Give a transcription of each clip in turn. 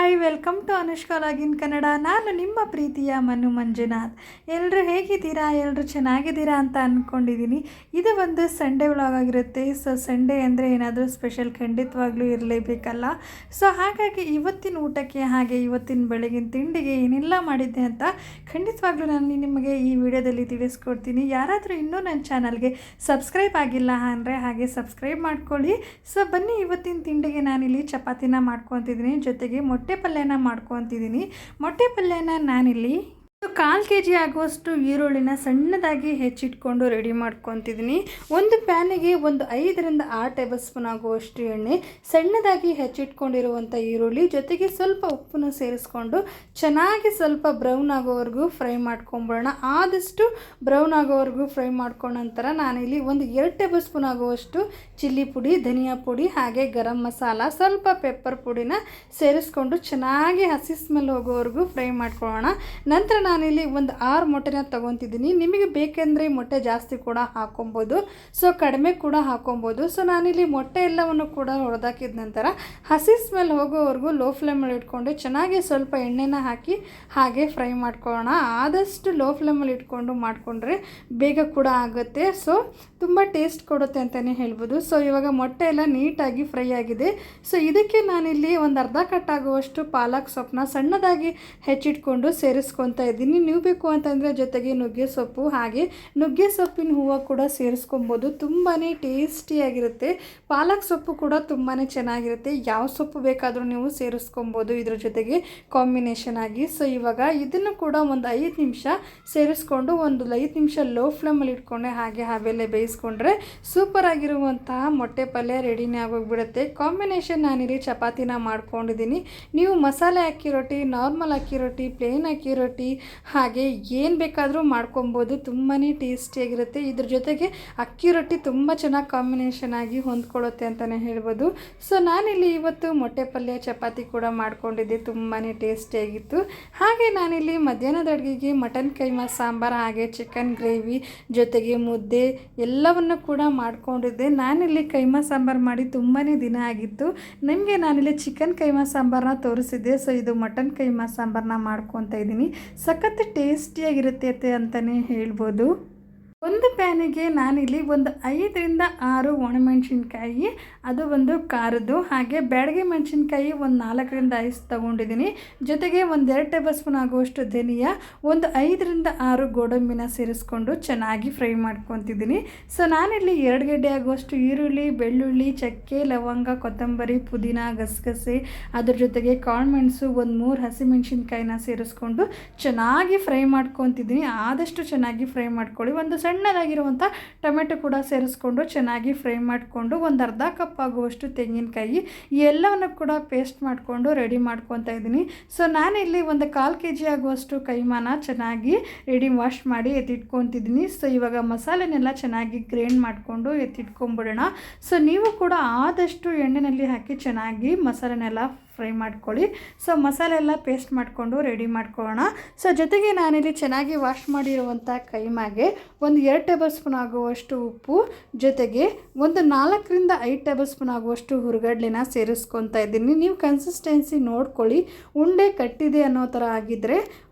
Hi welcome to Anushka login Kannada. ನಾನು ನಿಮ್ಮ ಪ್ರೀತಿಯ ಮನು ಮಂಜುನಾಥ್. ಎಲ್ಲರೂ ಹೇಗಿದ್ದೀರಾ? ಎಲ್ಲರೂ ಚೆನ್ನಾಗಿದ್ದೀರಾ ಅಂತ ಅಂದ್ಕೊಂಡಿದ್ದೀನಿ. ಇದು ಒಂದು ಸಂಡೇ ವ್ಲಾಗ್ ಆಗಿರುತ್ತೆ. ಸೊ ಸಂಡೇ ಅಂದರೆ ಏನಾದರೂ ಸ್ಪೆಷಲ್ ಖಂಡಿತವಾಗ್ಲೂ ಇರಲೇಬೇಕಲ್ಲ. ಸೊ ಹಾಗಾಗಿ ಇವತ್ತಿನ ಊಟಕ್ಕೆ ಹಾಗೆ ಇವತ್ತಿನ ಬೆಳಗಿನ ತಿಂಡಿಗೆ ಏನೆಲ್ಲ ಮಾಡಿದ್ದೆ ಅಂತ ಖಂಡಿತವಾಗ್ಲೂ ನಾನು ನಿಮಗೆ ಈ ವಿಡಿಯೋದಲ್ಲಿ ತಿಳಿಸ್ಕೊಡ್ತೀನಿ. ಯಾರಾದರೂ ಇನ್ನೂ ನನ್ನ ಚಾನಲ್ಗೆ ಸಬ್ಸ್ಕ್ರೈಬ್ ಆಗಿಲ್ಲ ಅಂದರೆ ಹಾಗೆ ಸಬ್ಸ್ಕ್ರೈಬ್ ಮಾಡ್ಕೊಳ್ಳಿ. ಸೊ ಬನ್ನಿ, ಇವತ್ತಿನ ತಿಂಡಿಗೆ ನಾನಿಲ್ಲಿ ಚಪಾತಿನ ಮಾಡ್ಕೊತಿದ್ದೀನಿ, ಜೊತೆಗೆ ಮೊಟ್ಟೆ ಪಲ್ಯನ ಮಾಡ್ಕೊತಿದ್ದೀನಿ. ಮೊಟ್ಟೆ ಪಲ್ಯನ ನಾನಿಲ್ಲಿ 1/4 kg ಆಗುವಷ್ಟು ಈರುಳ್ಳಿನ ಸಣ್ಣದಾಗಿ ಹೆಚ್ಚಿಟ್ಕೊಂಡು ರೆಡಿ ಮಾಡ್ಕೊತಿದ್ದೀನಿ. ಒಂದು ಪ್ಯಾನಿಗೆ ಒಂದು 5ರಿಂದ 6 ಟೇಬಲ್ ಸ್ಪೂನ್ ಆಗುವಷ್ಟು ಎಣ್ಣೆ, ಸಣ್ಣದಾಗಿ ಹೆಚ್ಚಿಟ್ಕೊಂಡಿರುವಂಥ ಈರುಳ್ಳಿ, ಜೊತೆಗೆ ಸ್ವಲ್ಪ ಉಪ್ಪನ್ನು ಸೇರಿಸ್ಕೊಂಡು ಚೆನ್ನಾಗಿ ಸ್ವಲ್ಪ ಬ್ರೌನ್ ಆಗೋವರೆಗೂ ಫ್ರೈ ಮಾಡ್ಕೊಂಬಿಡೋಣ. ಆದಷ್ಟು ಬ್ರೌನ್ ಆಗೋವರೆಗೂ ಫ್ರೈ ಮಾಡ್ಕೊಂಡ ನಂತರ ನಾನಿಲ್ಲಿ ಒಂದು 2 ಟೇಬಲ್ ಸ್ಪೂನ್ ಆಗುವಷ್ಟು ಚಿಲ್ಲಿ ಪುಡಿ, ಧನಿಯಾ ಪುಡಿ, ಹಾಗೆ ಗರಂ ಮಸಾಲ, ಸ್ವಲ್ಪ ಪೆಪ್ಪರ್ ಪುಡಿನ ಸೇರಿಸ್ಕೊಂಡು ಚೆನ್ನಾಗಿ ಹಸಿ ಸ್ಮೆಲ್ ಹೋಗೋವರೆಗೂ ಫ್ರೈ ಮಾಡ್ಕೊಳ್ಳೋಣ. ನಂತರ ನಾನಿಲ್ಲಿ ಒಂದು 6 ಮೊಟ್ಟೆನ ತೊಗೊತಿದ್ದೀನಿ. ನಿಮಗೆ ಬೇಕೆಂದರೆ ಮೊಟ್ಟೆ ಜಾಸ್ತಿ ಕೂಡ ಹಾಕೊಬೋದು, ಸೊ ಕಡಿಮೆ ಕೂಡ ಹಾಕೊಬೋದು. ಸೊ ನಾನಿಲ್ಲಿ ಮೊಟ್ಟೆ ಎಲ್ಲವನ್ನು ಕೂಡ ಹೊಡೆದಾಕಿದ ನಂತರ ಹಸಿ ಸ್ಮೆಲ್ ಹೋಗೋವರೆಗೂ ಲೋ ಫ್ಲೇಮಲ್ಲಿ ಇಟ್ಕೊಂಡು ಚೆನ್ನಾಗಿ ಸ್ವಲ್ಪ ಎಣ್ಣೆನ ಹಾಕಿ ಹಾಗೆ ಫ್ರೈ ಮಾಡ್ಕೊಳ್ಳೋಣ. ಆದಷ್ಟು ಲೋ ಫ್ಲೇಮಲ್ಲಿ ಇಟ್ಕೊಂಡು ಮಾಡಿಕೊಂಡ್ರೆ ಬೇಗ ಕೂಡ ಆಗುತ್ತೆ, ಸೊ ತುಂಬ ಟೇಸ್ಟ್ ಕೊಡುತ್ತೆ ಅಂತಲೇ ಹೇಳ್ಬೋದು. ಸೊ ಇವಾಗ ಮೊಟ್ಟೆ ಎಲ್ಲ ನೀಟಾಗಿ ಫ್ರೈ ಆಗಿದೆ. ಸೊ ಇದಕ್ಕೆ ನಾನಿಲ್ಲಿ ಒಂದು ಅರ್ಧ ಕಟ್ಟಾಗುವಷ್ಟು ಪಾಲಕ್ ಸೊಪ್ಪನ್ನ ಸಣ್ಣದಾಗಿ ಹೆಚ್ಚಿಟ್ಕೊಂಡು ಸೇರಿಸ್ಕೊತಾ ಇದ್ದೀನಿ. ನೀವು ಬೇಕು ಅಂತಂದರೆ ಜೊತೆಗೆ ನುಗ್ಗೆ ಸೊಪ್ಪು, ಹಾಗೆ ನುಗ್ಗೆ ಸೊಪ್ಪಿನ ಹೂವು ಕೂಡ ಸೇರಿಸ್ಕೊಬೋದು. ತುಂಬಾ ಟೇಸ್ಟಿಯಾಗಿರುತ್ತೆ. ಪಾಲಕ್ ಸೊಪ್ಪು ಕೂಡ ತುಂಬಾ ಚೆನ್ನಾಗಿರುತ್ತೆ. ಯಾವ ಸೊಪ್ಪು ಬೇಕಾದರೂ ನೀವು ಸೇರಿಸ್ಕೊಬೋದು ಇದ್ರ ಜೊತೆಗೆ ಕಾಂಬಿನೇಷನ್ ಆಗಿ. ಸೊ ಇವಾಗ ಇದನ್ನು ಕೂಡ ಒಂದು 5 ನಿಮಿಷ ಸೇರಿಸ್ಕೊಂಡು ಒಂದು 5 ನಿಮಿಷ ಲೋ ಫ್ಲೇಮಲ್ಲಿ ಇಟ್ಕೊಂಡೆ ಹಾಗೆ ಆಮೇಲೆ ಬೇಯಿಸ್ಕೊಂಡ್ರೆ ಸೂಪರ್ ಆಗಿರುವಂತಹ ಮೊಟ್ಟೆ ಪಲ್ಯ ರೆಡಿನೇ ಆಗೋಗ್ಬಿಡುತ್ತೆ. ಕಾಂಬಿನೇಷನ್ ನಾನಿಲ್ಲಿ ಚಪಾತಿನ ಮಾಡ್ಕೊಂಡಿದ್ದೀನಿ. ನೀವು ಮಸಾಲೆ ಅಕ್ಕಿ ರೊಟ್ಟಿ, ನಾರ್ಮಲ್ ಅಕ್ಕಿ ರೊಟ್ಟಿ, ಪ್ಲೇನ್ ಅಕ್ಕಿ ರೊಟ್ಟಿ, ಹಾಗೆ ಏನು ಬೇಕಾದರೂ ಮಾಡ್ಕೊಬೋದು. ತುಂಬಾ ಟೇಸ್ಟಿಯಾಗಿರುತ್ತೆ. ಇದ್ರ ಜೊತೆಗೆ ಅಕ್ಕಿ ರೊಟ್ಟಿ ತುಂಬ ಚೆನ್ನಾಗಿ ಕಾಂಬಿನೇಷನ್ ಆಗಿ ಹೊಂದ್ಕೊಳ್ಳುತ್ತೆ ಅಂತಲೇ ಹೇಳ್ಬೋದು. ಸೊ ನಾನಿಲ್ಲಿ ಇವತ್ತು ಮೊಟ್ಟೆ ಪಲ್ಯ ಚಪಾತಿ ಕೂಡ ಮಾಡ್ಕೊಂಡಿದ್ದೆ, ತುಂಬಾ ಟೇಸ್ಟಿಯಾಗಿತ್ತು. ಹಾಗೆ ನಾನಿಲ್ಲಿ ಮಧ್ಯಾಹ್ನದ ಅಡುಗೆಗೆ ಮಟನ್ ಕೈಮಾ ಸಾಂಬಾರು, ಹಾಗೆ ಚಿಕನ್ ಗ್ರೇವಿ, ಜೊತೆಗೆ ಮುದ್ದೆ ಎಲ್ಲವನ್ನು ಕೂಡ ಮಾಡ್ಕೊಂಡಿದ್ದೆ. ನಾನಿಲ್ಲಿ ಕೈಮಾ ಸಾಂಬಾರು ಮಾಡಿ ತುಂಬಾ ದಿನ ಆಗಿತ್ತು. ನಿಮಗೆ ನಾನಿಲ್ಲಿ ಚಿಕನ್ ಕೈಮಾ ಸಾಂಬಾರನ್ನ ತೋರಿಸಿದ್ದೆ. ಸೊ ಇದು ಮಟನ್ ಕೈಮಾ ಸಾಂಬಾರನ್ನ ಮಾಡ್ಕೊತಾ ಇದ್ದೀನಿ. ಸಖತ್ ಟೇಸ್ಟಿಯಾಗಿರುತ್ತೆ ಅಂತಲೇ ಹೇಳ್ಬೋದು. ಒಂದು ಪ್ಯಾನಿಗೆ ನಾನಿಲ್ಲಿ ಒಂದು 5ರಿಂದ 6 ಒಣಮೆಣಸಿನ್ಕಾಯಿ, ಅದು ಒಂದು ಖಾರದ್ದು, ಹಾಗೆ ಬ್ಯಾಡಗೆ ಮೆಣಸಿನ್ಕಾಯಿ ಒಂದು 4ರಿಂದ 5 ತೊಗೊಂಡಿದ್ದೀನಿ. ಜೊತೆಗೆ ಒಂದು 2 ಟೇಬಲ್ ಸ್ಪೂನ್ ಆಗುವಷ್ಟು ಧನಿಯಾ, ಒಂದು 5ರಿಂದ 6 ಗೋಡಂಬಿನ ಸೇರಿಸ್ಕೊಂಡು ಚೆನ್ನಾಗಿ ಫ್ರೈ ಮಾಡ್ಕೊತಿದ್ದೀನಿ. ಸೊ ನಾನಿಲ್ಲಿ 2 ಗೆಡ್ಡೆ ಆಗುವಷ್ಟು ಈರುಳ್ಳಿ, ಬೆಳ್ಳುಳ್ಳಿ, ಚಕ್ಕೆ, ಲವಂಗ, ಕೊತ್ತಂಬರಿ, ಪುದೀನ, ಗಸಗಸೆ, ಅದ್ರ ಜೊತೆಗೆ ಕಾಳುಮೆಣಸು, ಒಂದು 3 ಹಸಿಮೆಣಸಿನ್ಕಾಯಿನ ಸೇರಿಸ್ಕೊಂಡು ಚೆನ್ನಾಗಿ ಫ್ರೈ ಮಾಡ್ಕೊತಿದ್ದೀನಿ. ಆದಷ್ಟು ಚೆನ್ನಾಗಿ ಫ್ರೈ ಮಾಡ್ಕೊಳ್ಳಿ. ಒಂದು ಸಣ್ಣದಾಗಿರುವಂಥ ಟೊಮೆಟೊ ಕೂಡ ಸೇರಿಸ್ಕೊಂಡು ಚೆನ್ನಾಗಿ ಫ್ರೈ ಮಾಡಿಕೊಂಡು ಒಂದು ಅರ್ಧ ಕಪ್ ಆಗುವಷ್ಟು ತೆಂಗಿನಕಾಯಿ ಎಲ್ಲವನ್ನು ಕೂಡ ಪೇಸ್ಟ್ ಮಾಡಿಕೊಂಡು ರೆಡಿ ಮಾಡ್ಕೊತಾ ಇದ್ದೀನಿ. ಸೊ ನಾನಿಲ್ಲಿ ಒಂದು 1/4 kg ಆಗುವಷ್ಟು ಕೈಮಾನ ಚೆನ್ನಾಗಿ ವಾಶ್ ಮಾಡಿ ಎತ್ತಿಟ್ಕೊತಿದ್ದೀನಿ. ಸೊ ಇವಾಗ ಮಸಾಲೆನೆಲ್ಲ ಚೆನ್ನಾಗಿ ಗ್ರೈಂಡ್ ಮಾಡಿಕೊಂಡು ಎತ್ತಿಟ್ಕೊಂಡ್ಬಿಡೋಣ. ಸೊ ನೀವು ಕೂಡ ಆದಷ್ಟು ಎಣ್ಣೆಯಲ್ಲಿ ಹಾಕಿ ಚೆನ್ನಾಗಿ ಮಸಾಲೆನೆಲ್ಲ ಫ್ರೈ ಮಾಡ್ಕೊಳ್ಳಿ. ಸೊ ಮಸಾಲೆ ಎಲ್ಲ ಪೇಸ್ಟ್ ಮಾಡಿಕೊಂಡು ರೆಡಿ ಮಾಡ್ಕೊಳ್ಳೋಣ. ಸೊ ಜೊತೆಗೆ ನಾನಿಲ್ಲಿ ಚೆನ್ನಾಗಿ ವಾಶ್ ಮಾಡಿರುವಂಥ ಕೈಮಾಗೆ ಒಂದು 2 ಟೇಬಲ್ ಸ್ಪೂನ್ ಆಗುವಷ್ಟು ಉಪ್ಪು, ಜೊತೆಗೆ ಒಂದು 4ರಿಂದ 5 ಟೇಬಲ್ ಸ್ಪೂನ್ ಆಗುವಷ್ಟು ಹುರ್ಗಡ್ಲೆನ ಸೇರಿಸ್ಕೊತಾ ಇದ್ದೀನಿ. ನೀವು ಕನ್ಸಿಸ್ಟೆನ್ಸಿ ನೋಡ್ಕೊಳ್ಳಿ. ಉಂಡೆ ಕಟ್ಟಿದೆ ಅನ್ನೋ ಥರ ಆಗಿದ್ದರೆ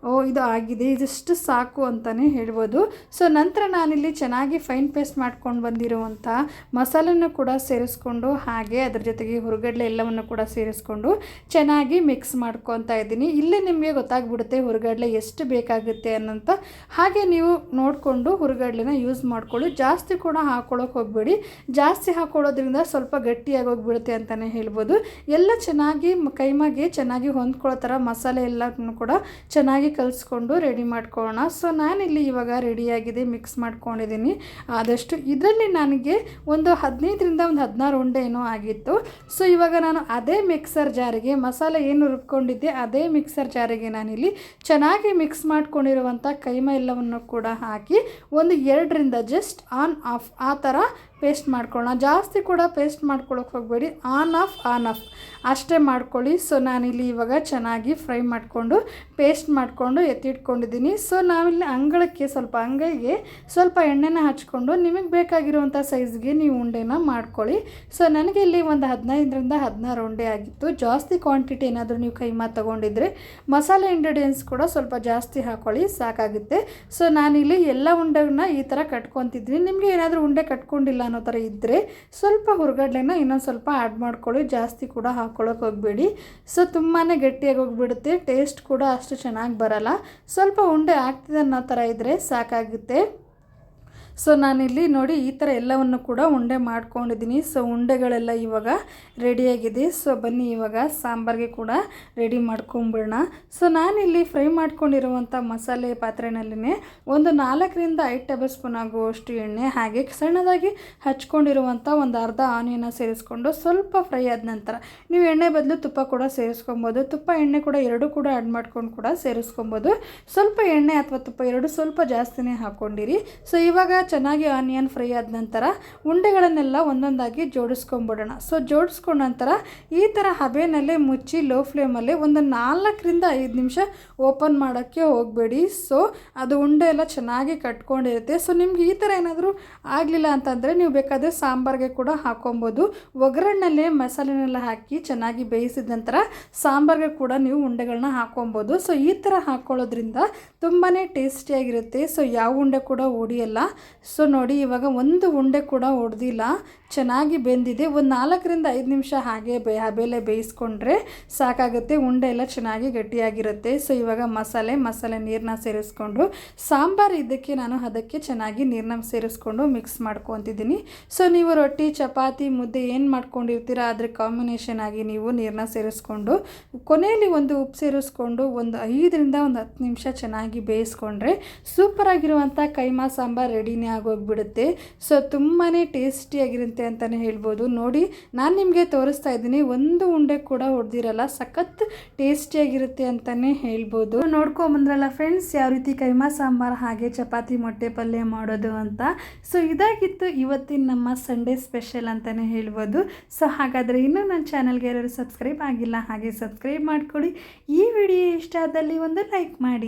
ಇದು ಆಗಿದೆ, ಇದಿಷ್ಟು ಸಾಕು ಅಂತಲೇ ಹೇಳ್ಬೋದು. ಸೊ ನಂತರ ನಾನಿಲ್ಲಿ ಚೆನ್ನಾಗಿ ಫೈನ್ ಪೇಸ್ಟ್ ಮಾಡ್ಕೊಂಡು ಬಂದಿರುವಂಥ ಮಸಾಲೆನೂ ಕೂಡ ಸೇರಿಸ್ಕೊಂಡು ಹಾಗೆ ಅದ್ರ ಜೊತೆಗೆ ಹುರ್ಗಡ್ಲೆ ಎಲ್ಲವನ್ನು ಕೂಡ ಸೇರಿಸ್ಕೊಂಡು ಚೆನ್ನಾಗಿ ಮಿಕ್ಸ್ ಮಾಡ್ಕೊತಾ ಇದ್ದೀನಿ. ಇಲ್ಲೇ ನಿಮಗೆ ಗೊತ್ತಾಗ್ಬಿಡುತ್ತೆ ಹುರ್ಗಡ್ಲೆ ಎಷ್ಟು ಬೇಕಾಗುತ್ತೆ ಅನ್ನೋಂಥ. ಹಾಗೆ ನೀವು ನೋಡಿಕೊಂಡು ಹುರ್ಗಡ್ಲೆನ ಯೂಸ್ ಮಾಡ್ಕೊಳ್ಳಿ. ಜಾಸ್ತಿ ಕೂಡ ಹಾಕ್ಕೊಳ್ಳೋಕೆ ಹೋಗಬೇಡಿ. ಜಾಸ್ತಿ ಹಾಕ್ಕೊಳ್ಳೋದ್ರಿಂದ ಸ್ವಲ್ಪ ಗಟ್ಟಿಯಾಗಿ ಹೋಗ್ಬಿಡುತ್ತೆ ಅಂತಲೇ ಹೇಳ್ಬೋದು. ಎಲ್ಲ ಚೆನ್ನಾಗಿ ಕೈಮಾಗೆ ಚೆನ್ನಾಗಿ ಹೊಂದ್ಕೊಳ್ಳೋ ಥರ ಮಸಾಲೆ ಎಲ್ಲನೂ ಕೂಡ ಚೆನ್ನಾಗಿ ಕಲಿಸ್ಕೊಂಡು ರೆಡಿ ಮಾಡ್ಕೊಳ್ಳೋಣ. ಸೊ ನಾನಿಲ್ಲಿ ಇವಾಗ ರೆಡಿಯಾಗಿದೆ, ಮಿಕ್ಸ್ ಮಾಡ್ಕೊಂಡಿದ್ದೀನಿ. ಆದಷ್ಟು ಇದರಲ್ಲಿ ನನಗೆ ಒಂದು 15ರಿಂದ ಒಂದು 16 ಉಂಡೆ ಏನೋ ಆಗಿತ್ತು. ಸೊ ಇವಾಗ ನಾನು ಅದೇ ಮಿಕ್ಸರ್ ಜಾರಿಗೆ ಮಸಾಲೆ ಏನು ರುಬ್ಕೊಂಡಿದ್ದೆ ಅದೇ ಮಿಕ್ಸರ್ ಜಾರಿಗೆ ನಾನಿಲ್ಲಿ ಚೆನ್ನಾಗಿ ಮಿಕ್ಸ್ ಮಾಡ್ಕೊಂಡಿರುವಂಥ ಕೈಮಾ ಎಲ್ಲವನ್ನು ಕೂಡ ಹಾಕಿ ಒಂದು 2ರಿಂದ ಜಸ್ಟ್ ಆನ್ ಆಫ್ ಆ ಥರ ಪೇಸ್ಟ್ ಮಾಡ್ಕೊಳ್ಳೋಣ. ಜಾಸ್ತಿ ಕೂಡ ಪೇಸ್ಟ್ ಮಾಡ್ಕೊಳ್ಳೋಕೆ ಹೋಗಬೇಡಿ, ಆನ್ ಆಫ್ ಅಷ್ಟೇ ಮಾಡ್ಕೊಳ್ಳಿ. ಸೊ ನಾನಿಲ್ಲಿ ಇವಾಗ ಚೆನ್ನಾಗಿ ಫ್ರೈ ಮಾಡಿಕೊಂಡು ಪೇಸ್ಟ್ ಮಾಡಿಕೊಂಡು ಎತ್ತಿಟ್ಕೊಂಡಿದ್ದೀನಿ. ಸೊ ನಾವಿಲ್ಲಿ ಅಂಗೈಗೆ ಸ್ವಲ್ಪ ಎಣ್ಣೆನ ಹಚ್ಕೊಂಡು ನಿಮಗೆ ಬೇಕಾಗಿರುವಂಥ ಸೈಜ್ಗೆ ನೀವು ಉಂಡೆನ ಮಾಡ್ಕೊಳ್ಳಿ. ಸೊ ನನಗೆ ಇಲ್ಲಿ ಒಂದು 15ರಿಂದ 16 ಉಂಡೆ ಆಗಿತ್ತು. ಜಾಸ್ತಿ ಕ್ವಾಂಟಿಟಿ ಏನಾದರೂ ನೀವು ಕೈಮಾ ತೊಗೊಂಡಿದ್ರೆ ಮಸಾಲೆ ಇಂಗ್ರೀಡಿಯೆಂಟ್ಸ್ ಕೂಡ ಸ್ವಲ್ಪ ಜಾಸ್ತಿ ಹಾಕ್ಕೊಳ್ಳಿ, ಸಾಕಾಗುತ್ತೆ. ಸೊ ನಾನಿಲ್ಲಿ ಎಲ್ಲ ಉಂಡೆಗಳನ್ನ ಈ ಥರ ಕಟ್ಕೊತಿದ್ದೀನಿ. ನಿಮಗೆ ಏನಾದರೂ ಉಂಡೆ ಕಟ್ಕೊಂಡಿಲ್ಲ ಅನ್ನೋ ಥರ ಇದ್ದರೆ ಸ್ವಲ್ಪ ಹುರ್ಗಡ್ಲೆನ ಇನ್ನೊಂದು ಸ್ವಲ್ಪ ಆ್ಯಡ್ ಮಾಡ್ಕೊಳ್ಳಿ, ಜಾಸ್ತಿ ಕೂಡ ಹಾಕ್ಕೊಳ್ಳೋಕೆ ಹೋಗಬೇಡಿ. ಸೊ ತುಂಬಾ ಗಟ್ಟಿಯಾಗಿ ಹೋಗಿಬಿಡುತ್ತೆ, ಟೇಸ್ಟ್ ಕೂಡ ಅಷ್ಟು ಚೆನ್ನಾಗಿ ಬರಲ್ಲ. ಸ್ವಲ್ಪ ಉಂಡೆ ಆಗ್ತಿದೆ ಅನ್ನೋ ಥರ ಇದ್ದರೆ ಸಾಕಾಗುತ್ತೆ. ಸೊ ನಾನಿಲ್ಲಿ ನೋಡಿ ಈ ಥರ ಎಲ್ಲವನ್ನು ಕೂಡ ಉಂಡೆ ಮಾಡ್ಕೊಂಡಿದ್ದೀನಿ. ಸೊ ಉಂಡೆಗಳೆಲ್ಲ ಇವಾಗ ರೆಡಿಯಾಗಿದೆ. ಸೊ ಬನ್ನಿ ಇವಾಗ ಸಾಂಬಾರಿಗೆ ಕೂಡ ರೆಡಿ ಮಾಡ್ಕೊಂಬಿಡೋಣ. ಸೊ ನಾನಿಲ್ಲಿ ಫ್ರೈ ಮಾಡ್ಕೊಂಡಿರುವಂಥ ಮಸಾಲೆ ಪಾತ್ರೆನಲ್ಲಿನೇ ಒಂದು 4ರಿಂದ 5 ಟೇಬಲ್ ಸ್ಪೂನ್ ಆಗುವಷ್ಟು ಎಣ್ಣೆ, ಹಾಗೆ ಸಣ್ಣದಾಗಿ ಹಚ್ಕೊಂಡಿರುವಂಥ ಒಂದು ಅರ್ಧ ಆನಿಯನ್ನ ಸೇರಿಸ್ಕೊಂಡು ಸ್ವಲ್ಪ ಫ್ರೈ ಆದ ನಂತರ ನೀವು ಎಣ್ಣೆ ಬದಲು ತುಪ್ಪ ಕೂಡ ಸೇರಿಸ್ಕೊಬೋದು. ತುಪ್ಪ ಎಣ್ಣೆ ಕೂಡ ಎರಡೂ ಕೂಡ ಆ್ಯಡ್ ಮಾಡ್ಕೊಂಡು ಕೂಡ ಸೇರಿಸ್ಕೊಬೋದು. ಸ್ವಲ್ಪ ಎಣ್ಣೆ ಅಥವಾ ತುಪ್ಪ ಎರಡು ಸ್ವಲ್ಪ ಜಾಸ್ತಿನೇ ಹಾಕ್ಕೊಂಡಿರಿ. ಸೊ ಇವಾಗ ಚೆನ್ನಾಗಿ ಆನಿಯನ್ ಫ್ರೈ ಆದ ನಂತರ ಉಂಡೆಗಳನ್ನೆಲ್ಲ ಒಂದೊಂದಾಗಿ ಜೋಡಿಸ್ಕೊಂಬಿಡೋಣ. ಸೊ ಜೋಡಿಸ್ಕೊಂಡ ನಂತರ ಈ ಥರ ಹಬೆನಲ್ಲೇ ಮುಚ್ಚಿ ಲೋ ಫ್ಲೇಮಲ್ಲಿ ಒಂದು 4ರಿಂದ 5 ನಿಮಿಷ ಓಪನ್ ಮಾಡೋಕ್ಕೆ ಹೋಗಬೇಡಿ. ಸೊ ಅದು ಉಂಡೆ ಎಲ್ಲ ಚೆನ್ನಾಗಿ ಕಟ್ಕೊಂಡಿರುತ್ತೆ. ಸೊ ನಿಮ್ಗೆ ಈ ಥರ ಏನಾದರೂ ಆಗಲಿಲ್ಲ ಅಂತಂದರೆ ನೀವು ಬೇಕಾದರೆ ಸಾಂಬಾರಿಗೆ ಕೂಡ ಹಾಕೊಬೋದು. ಒಗ್ಗರಣೆಲ್ಲೇ ಮಸಾಲೆನೆಲ್ಲ ಹಾಕಿ ಚೆನ್ನಾಗಿ ಬೇಯಿಸಿದ ನಂತರ ಸಾಂಬಾರಿಗೆ ಕೂಡ ನೀವು ಉಂಡೆಗಳನ್ನ ಹಾಕೊಬೋದು. ಸೊ ಈ ಥರ ಹಾಕ್ಕೊಳ್ಳೋದ್ರಿಂದ ತುಂಬಾ ಟೇಸ್ಟಿಯಾಗಿರುತ್ತೆ. ಸೊ ಯಾವ ಉಂಡೆ ಕೂಡ ಒಡಿಯಲ್ಲ. ಸೊ ನೋಡಿ ಇವಾಗ ಒಂದು ಉಂಡೆ ಕೂಡ ಒಡೆದಿಲ್ಲ, ಚೆನ್ನಾಗಿ ಬೆಂದಿದೆ. ಒಂದು 4ರಿಂದ 5 ನಿಮಿಷ ಹಾಗೆ ಹಬೆಲೆ ಬೇಯಿಸ್ಕೊಂಡ್ರೆ ಸಾಕಾಗುತ್ತೆ. ಉಂಡೆ ಎಲ್ಲ ಚೆನ್ನಾಗಿ ಗಟ್ಟಿಯಾಗಿರುತ್ತೆ. ಸೊ ಇವಾಗ ಮಸಾಲೆ ನೀರನ್ನ ಸೇರಿಸ್ಕೊಂಡು ಸಾಂಬಾರು ಇದಕ್ಕೆ ನಾನು ಅದಕ್ಕೆ ಚೆನ್ನಾಗಿ ನೀರನ್ನ ಸೇರಿಸ್ಕೊಂಡು ಮಿಕ್ಸ್ ಮಾಡ್ಕೊತಿದ್ದೀನಿ. ಸೊ ನೀವು ರೊಟ್ಟಿ ಚಪಾತಿ ಮುದ್ದೆ ಏನು ಮಾಡ್ಕೊಂಡಿರ್ತೀರ ಅದ್ರ ಕಾಂಬಿನೇಷನ್ ಆಗಿ ನೀವು ನೀರನ್ನ ಸೇರಿಸ್ಕೊಂಡು ಕೊನೆಯಲ್ಲಿ ಒಂದು ಉಪ್ಪು ಸೇರಿಸ್ಕೊಂಡು ಒಂದು 5ರಿಂದ 10 ನಿಮಿಷ ಚೆನ್ನಾಗಿ ಬೇಯಿಸ್ಕೊಂಡ್ರೆ ಸೂಪರಾಗಿರುವಂಥ ಕೈಮಾ ಸಾಂಬಾರು ರೆಡಿನೇ ಆಗೋಗ್ಬಿಡುತ್ತೆ. ಸೊ ತುಂಬಾ ಟೇಸ್ಟಿಯಾಗಿರುತ್ತೆ ಅಂತಲೇ ಹೇಳ್ಬೋದು. ನೋಡಿ ನಾನು ನಿಮಗೆ ತೋರಿಸ್ತಾ ಇದ್ದೀನಿ, ಒಂದು ಉಂಡೆ ಕೂಡ ಹೊಡೆದಿರಲ್ಲ, ಸಖತ್ ಟೇಸ್ಟಿಯಾಗಿರುತ್ತೆ ಅಂತಲೇ ಹೇಳ್ಬೋದು. ನೋಡ್ಕೊಂಬಂದ್ರಲ್ಲ ಫ್ರೆಂಡ್ಸ್, ಯಾವ ರೀತಿ ಕೈಮಾ ಸಾಂಬಾರು ಹಾಗೆ ಚಪಾತಿ ಮೊಟ್ಟೆ ಪಲ್ಯ ಮಾಡೋದು ಅಂತ. ಸೊ ಇದಾಗಿತ್ತು ಇವತ್ತಿನ ನಮ್ಮ ಸಂಡೇ ಸ್ಪೆಷಲ್ ಅಂತಲೇ ಹೇಳ್ಬೋದು. ಸೊ ಹಾಗಾದರೆ ಇನ್ನೂ ನನ್ನ ಚಾನಲ್ಗೆ ಯಾರು ಸಬ್ಸ್ಕ್ರೈಬ್ ಆಗಿಲ್ಲ ಹಾಗೆ ಸಬ್ಸ್ಕ್ರೈಬ್ ಮಾಡ್ಕೊಳ್ಳಿ. ಈ ವಿಡಿಯೋ ಇಷ್ಟ ಆದಲ್ಲಿ ಒಂದು ಲೈಕ್ ಮಾಡಿ.